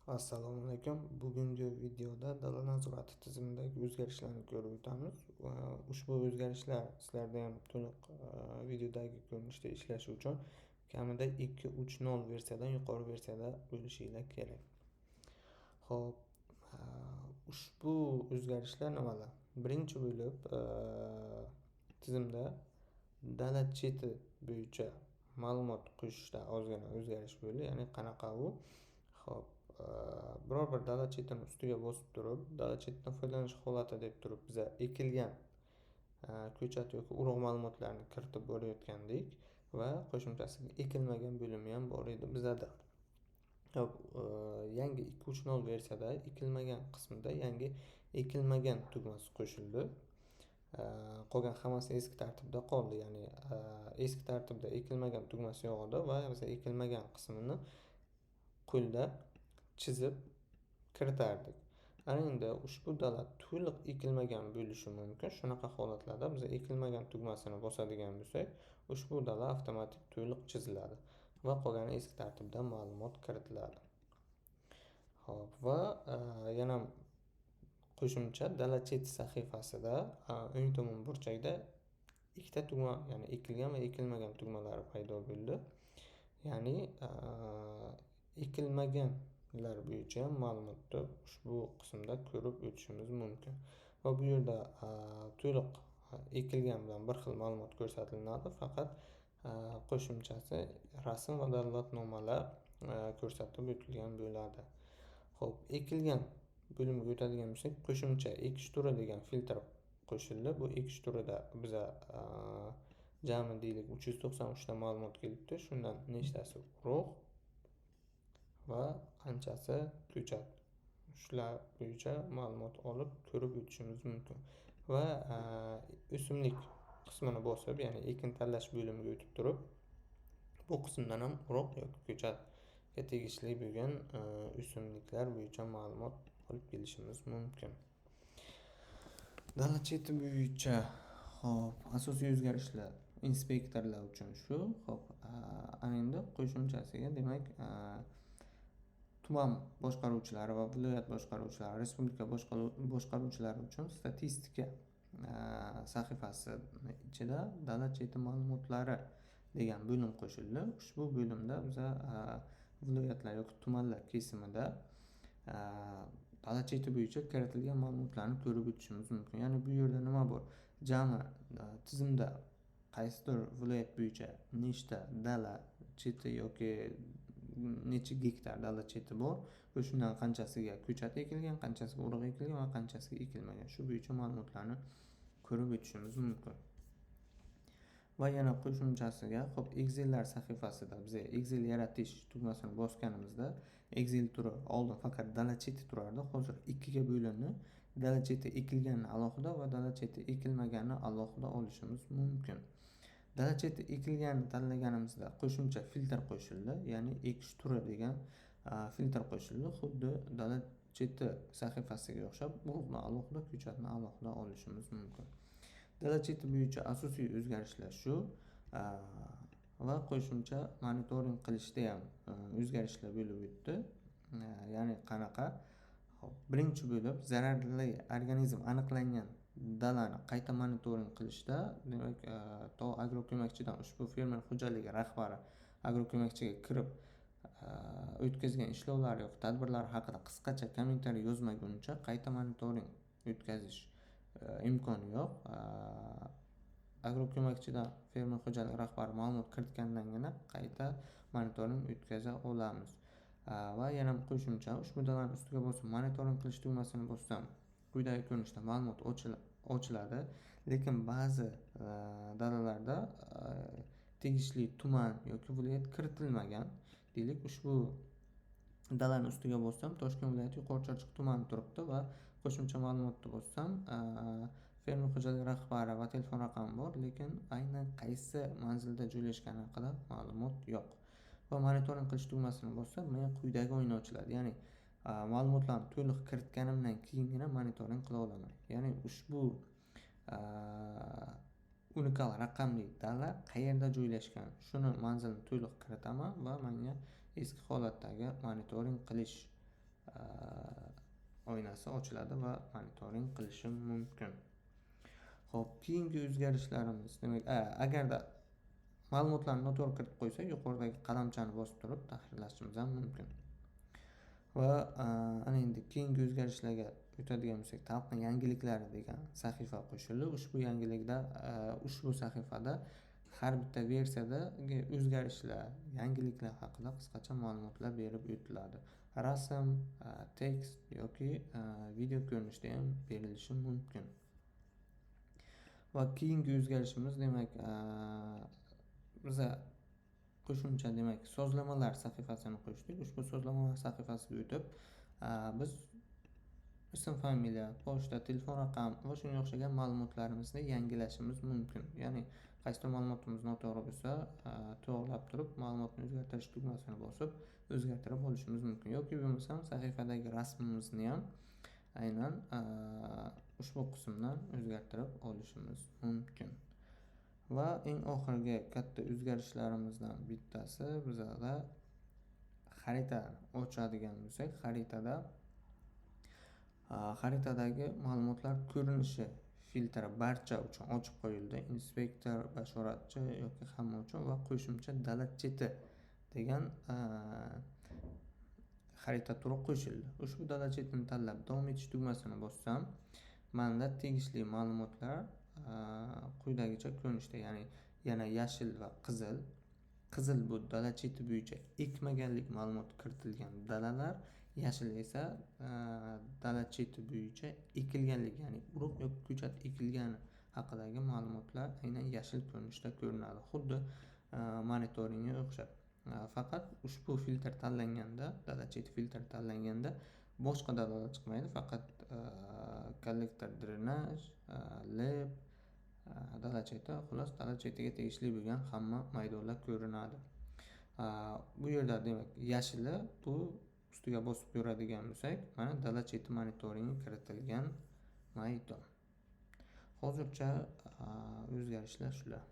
Assalomu alaykum. Bugungi videoda dala nazorati tizimidagi o'zgarishlarni ko'rib o'tamiz. Ushbu o'zgarishlar sizlarda ham to'liq videodagi ko'rinishda ishlashi uchun kamida 2.3.0 versiyadan yuqori versiyada bo'lishinglar kerak. Xo'p, ushbu o'zgarishlar nimalar? Birinchi bo'lib, tizimda dala cheti bo'yicha ma'lumot qo'shishda ozgina o'zgarish bo'ldi. Ya'ni qanaqa u? Xo'p, biror bir dala chetini ustiga bosib turib, dala chetidan foydalanish holati deb turib biza ekilgan ko'chat yoki urug' ma'lumotlarini kiritib borayotgandik va qo'shimchasiga ekilmagan bo'limi ham bor edi bizada. Xo'p, yangi 2.3.0 versiyada ekilmagan qismida yangi ekilmagan tugmasi qo'shildi. Qolgan hammasi eski tartibda qoldi. Ya'ni eski tartibda ekilmagan tugmasi yo'q edi va biz ekilmagan qismini qo'lda chizib kiritardik. Ana endi ushbu dala to'liq ekilmagan bo'lishi mumkin. Shunaqa holatlarda biz ekilmagan tugmasini bosadigan bo'lsak, ushbu dala avtomatik to'liq chiziladi va qolgani eski tartibda ma'lumot kiritiladi. Xo'p, va yana qo'shimcha dala cheti sahifasida o'ng tomon burchakda ikkita tugma, ya'ni ekilgan va ekilmagan tugmalar paydo bo'ldi. Ya'ni ekilmaganlar bo'yicha ham ma'lumotni ushbu qismda ko'rib o'tishimiz mumkin. Va bu yerda to'liq ekilgan bilan bir xil ma'lumot ko'rsatiladi, faqat qo'shimchasi rasm va dalolatnomalar ko'rsatib o'tilgan bo'ladi. Xo'p, ekilgan bo'limga o'tadigan bo'lsak, qo'shimcha ekish turi degan filtr qo'shildi. Bu ekish turida biza jami deylik 393 ta ma'lumot kelibdi. Shundan nechtasi urug' va qanchasi ko'chat. Shular bo'yicha ma'lumot olib ko'rib o'tishimiz mumkin. Va o'simlik qismini bosib, ya'ni ekin tanlash bo'limiga o'tib turib, bu qismdan ham urug' yoki ko'chatga tegishli bo'lgan o'simliklar bo'yicha ma'lumot olib kelishimiz mumkin. Dala cheti bo'yicha xo'p, asosiy o'zgarishlar inspektorlar uchun shu. Xo'p, ana endi qo'shimchasiga, demak, tuman boshqaruvchilari va viloyat boshqaruvchilari, respublika boshqaruvchilari uchun statistika sahifasi ichida dala cheti ma'lumotlari degan bo'lim qo'shildi. Ushbu bo'limda biza viloyatlar yoki tumanlar kesimida dala cheti bo'yicha kiritilgan ma'lumotlarni ko'rib o'tishimiz mumkin. Ya'ni bu yerda nima bor? Jami tizimda qaysidir viloyat bo'yicha nechta dala cheti yoki necha gektar dala cheti bor va shundan qanchasiga ko'chat ekilgan, qanchasiga urug' ekilgan va qanchasiga ekilmagan. Shu bo'yicha ma'lumotlarni ko'rib o'tishimiz mumkin. Va yana qo'shimchasiga, xo'p, Excel'lar sahifasida biz Excel yaratish tugmasini bosganimizda Excel turi oldin faqat dala cheti turardi, hozir ikkiga bo'lindi. Dala cheti ekilganini alohida va dala cheti ekilmaganini alohida olishimiz mumkin. Dala cheti ekilganini tanlaganimizda qo'shimcha filtr qo'shildi, ya'ni ekish turi degan filtr qo'shildi. Xuddi dala cheti sahifasiga o'xshab, urug'ni alohida, ko'chatni alohida olishimiz mumkin. Dala cheti bo'yicha asosiy o'zgarishlar shu va qo'shimcha monitoring qilishda ham o'zgarishlar bo'lib o'tdi. Ya'ni qanaqa? Birinchi bo'lib, zararli organizm aniqlangan dalani qayta monitoring qilishda, demak, to agroko'makchidan ushbu fermer xo'jaligi rahbari agroko'makchiga kirib o'tkazgan ishlovlar yoki tadbirlar haqida qisqacha kommentariy yozmaguncha qayta monitoring o'tkazish imkoni yo'q. Agroko'makchidan fermer xo'jaligi rahbari ma'lumot kiritgandagina qayta monitoring o'tkaza olamiz. Va yana qo'shimcha, ushbu dalani ustiga bosib monitoring qilish tugmasini bossam, quyidagi ko'rinishda ma'lumot ochiladi, lekin ba'zi dalalarda tegishli tuman yoki viloyat kiritilmagan. Deylik, ushbu dalani ustiga bossam, Toshkent viloyati Yuqori Chirchiq tumani turibdi va qo'shimcha ma'lumotni bossam, fermer xo'jaligi rahbari va telefon raqami bor, lekin aynan qaysi manzilda joylashgani haqida ma'lumot yo'q. Va monitoring qilish tugmasini bossam, men quyidagi o'yin ochiladi. Ya'ni ma'lumotlarni to'liq kiritganimdan keyingina monitoring qila olaman. Ya'ni ushbu unikal raqamli dala qayerda joylashgan, shuni manzilni to'liq kiritaman va menga eski holatdagi monitoring qilish oynasi ochiladi va monitoring qilishi mumkin. Xo'p, keyingi o'zgarishlarimiz, demak, agarda ma'lumotlarni noto'g'ri kiritib qo'ysak, yuqoridagi qalamchani bosib turib tahrirlashimiz ham mumkin. Va ana endi keyingi o'zgarishlarga o'tadigan bo'lsak, talqin yangiliklari degan sahifa qo'shildi. Ushbu sahifada har bitta versiyadagi o'zgarishlar, yangiliklar haqida qisqacha ma'lumotlar berib o'tiladi. Rasm, tekst yoki video ko'rinishda ham berilishi mumkin. Va keyingi o'zgarishimiz, demak, biza qo'shimcha, demak, sozlamalar sahifasini qo'shdik. Ushbu sozlamalar sahifasiga o'tib, biz ism, familiya, pochta, telefon raqami va shunga o'xshagan ma'lumotlarimizni yangilashimiz mumkin. Ya'ni qaysi ma'lumotimiz noto'g'ri bo'lsa, to'g'rilab turib, ma'lumotni o'zgartirish tugmasini bosib, o'zgartirib olishimiz mumkin. Yoki bo'lmasam sahifadagi rasmimizni ham aynan ushbu qismdan o'zgartirib olishimiz mumkin. Va eng oxirgi katta o'zgarishlarimizdan bittasi, bizada xarita ochadigan bo'lsak, xaritadagi ma'lumotlar ko'rinishi filtri barcha uchun ochib qo'yildi. Inspektor, bashoratchi yoki hamma uchun va qo'shimcha dala cheti degan xarita turi qo'shildi. Ushbu dala chetini tanlab davom etish tugmasini bossam, manda tegishli ma'lumotlar quyidagicha ko'rinishda, ya'ni yana yashil va qizil. Qizil bu dala cheti bo'yicha ekmaganlik ma'lumoti kiritilgan dalalar, yashil esa dala cheti bo'yicha ekilganlik, ya'ni urug' yoki ko'chat ekilgani haqidagi ma'lumotlar aynan yashil ko'rinishda ko'rinadi. Xuddi monitoringga o'xshab. Faqat ushbu filtr tanlanganda, dala cheti filtri tanlanganda boshqa dalalar chiqmaydi, faqat kollektor, drenaj, leb, dala cheti, xullas dala chetiga tegishli bo'lgan hamma maydonlar ko'rinadi. Bu yerda, demak, yashili bu ustiga bosib ko'radigan bo'lsak, mana dala cheti monitoringi kiritilgan maydon. Hozircha o'zgarishlar shular.